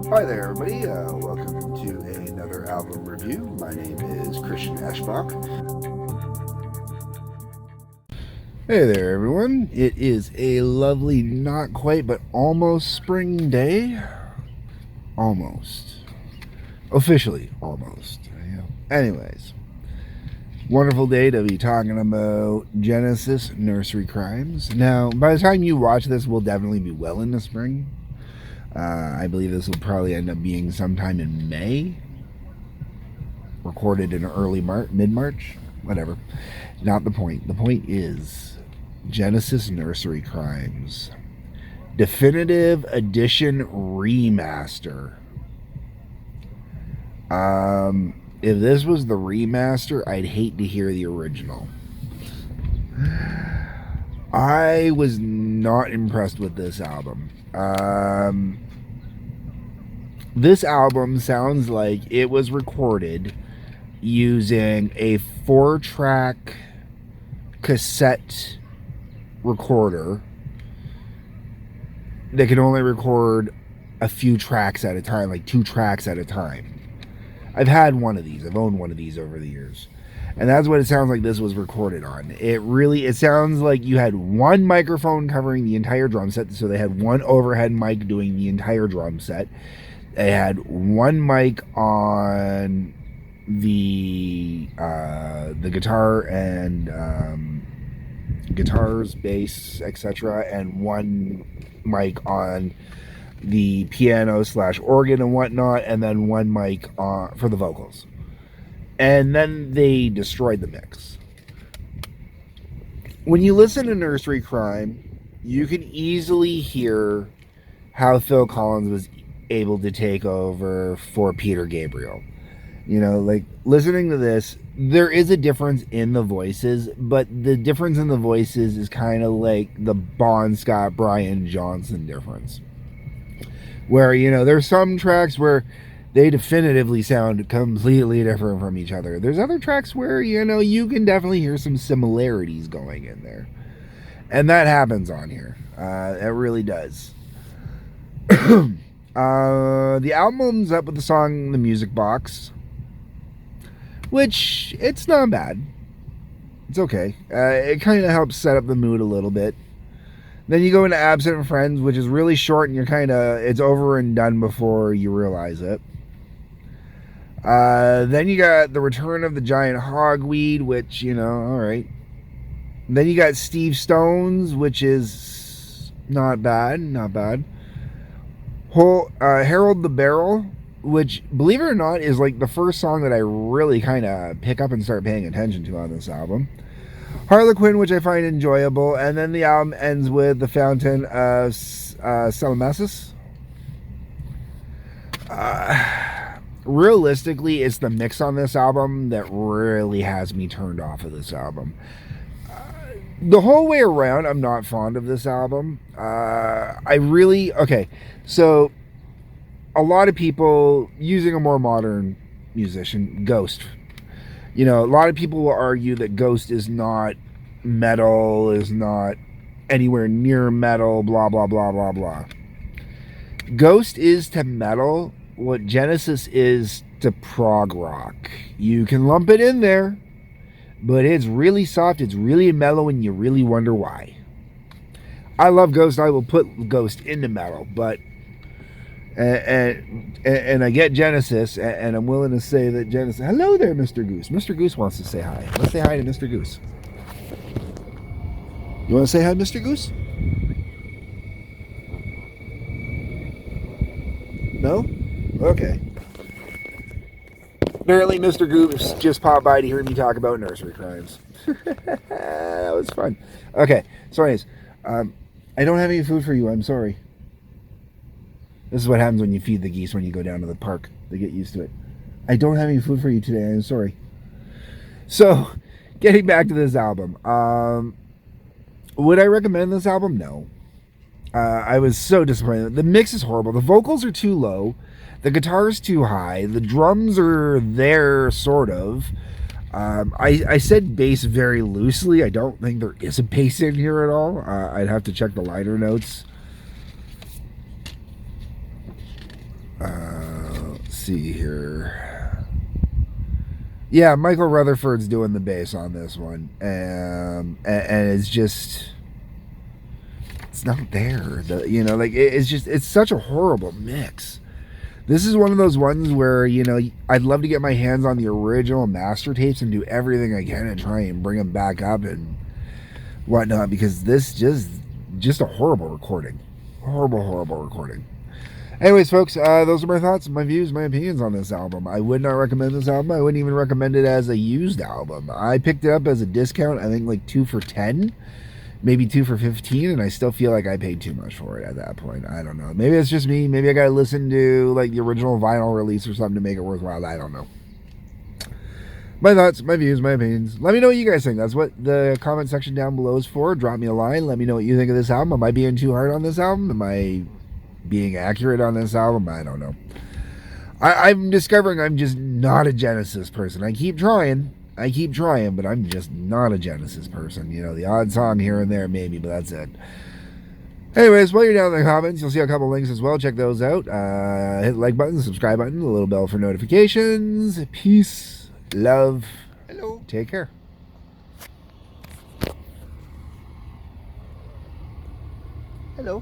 Hi there, everybody. Welcome to another album review. My name is Christian Eschbach. Hey there, everyone. It is a lovely, not quite, but almost spring day. Almost. Officially, almost. Yeah. Anyways, wonderful day to be talking about Genesis Nursery Crymes. Now, by the time you watch this, we'll definitely be well into spring. I believe this will probably end up being sometime in May. Recorded in early mid-March, whatever. Not the point. The point is Genesis Nursery Crymes Definitive Edition Remaster. If this was the remaster, I'd hate to hear the original. I was not impressed with this album. This album sounds like it was recorded using a 4-track cassette recorder that can only record a few tracks at a time, like 2 tracks at a time. I've had one of these. I've owned one of these over the years. And that's what it sounds like this was recorded on. It sounds like you had one microphone covering the entire drum set. So they had one overhead mic doing the entire drum set. They had one mic on the guitar and guitars, bass, etc., and one mic on the piano / organ and whatnot, and then one mic for the vocals. And then they destroyed the mix. When you listen to Nursery Cryme, you can easily hear how Phil Collins was able to take over for Peter Gabriel. You know, like, listening to this, there is a difference in the voices, but the difference in the voices is kind of like the Bon Scott, Brian Johnson difference. Where, you know, there's some tracks where they definitively sound completely different from each other. There's other tracks where, you know, you can definitely hear some similarities going in there. And that happens on here. It really does. The album's up with the song The Music Box, which, it's not bad. It's okay. It kind of helps set up the mood a little bit. Then you go into Absent Friends, which is really short, and it's over and done before you realize it. Then you got The Return of the Giant Hogweed, which, you know, alright. Then you got Steve Stones, which is not bad. Harold the Barrel, which, believe it or not, is like the first song that I really kind of pick up and start paying attention to on this album. Harlequin, which I find enjoyable, and then the album ends with The Fountain of Salamassus. Realistically, it's the mix on this album that really has me turned off of this album. The whole way around, I'm not fond of this album. So a lot of people, using a more modern musician, Ghost. You know, a lot of people will argue that Ghost is not metal, is not anywhere near metal, blah, blah, blah, blah, blah. Ghost is to metal what Genesis is to prog rock. You can lump it in there, but it's really soft, it's really mellow, and you really wonder why. I love Ghost. I will put Ghost into metal, but and I get Genesis, and I'm willing to say that Genesis... Hello there, Mr. Goose. Mr. Goose wants to say hi. Let's say hi to Mr. Goose. You want to say hi, Mr. Goose? No? Okay. Apparently Mr. Goose just popped by to hear me talk about Nursery Crymes. That was fun. Okay, so anyways, I don't have any food for you. I'm sorry. This is what happens when you feed the geese when you go down to the park. They get used to it. I don't have any food for you today. I'm sorry. So, getting back to this album. Would I recommend this album? No. I was so disappointed. The mix is horrible. The vocals are too low. The guitar's too high. The drums are there, sort of. I said bass very loosely. I don't think there is a bass in here at all. I'd have to check the liner notes. see here. Yeah, Michael Rutherford's doing the bass on this one, and it's just, it's not there. It's such a horrible mix. This is one of those ones where, I'd love to get my hands on the original master tapes and do everything I can and try and bring them back up and whatnot, because this just a horrible recording. Horrible recording. Anyways, folks, those are my thoughts, my views, my opinions on this album. I would not recommend this album. I wouldn't even recommend it as a used album. I picked it up as a discount, I think like 2 for $10, maybe 2 for $15, and I still feel like I paid too much for it at that point. I don't know. Maybe it's just me. Maybe I gotta listen to like the original vinyl release or something to make it worthwhile. I don't know. My thoughts, my views, my opinions. Let me know what you guys think. That's what the comment section down below is for. Drop me a line. Let me know what you think of this album. Am I being too hard on this album? Am I being accurate on this album? I don't know. I'm discovering I'm just not a Genesis person. I keep trying, but I'm just not a Genesis person. The odd song here and there maybe, but that's it. Anyways, while you're down in the comments, you'll see a couple links as well. Check those out. Hit the like button, subscribe button, the little bell for notifications. Peace, love, hello, take care. Hello.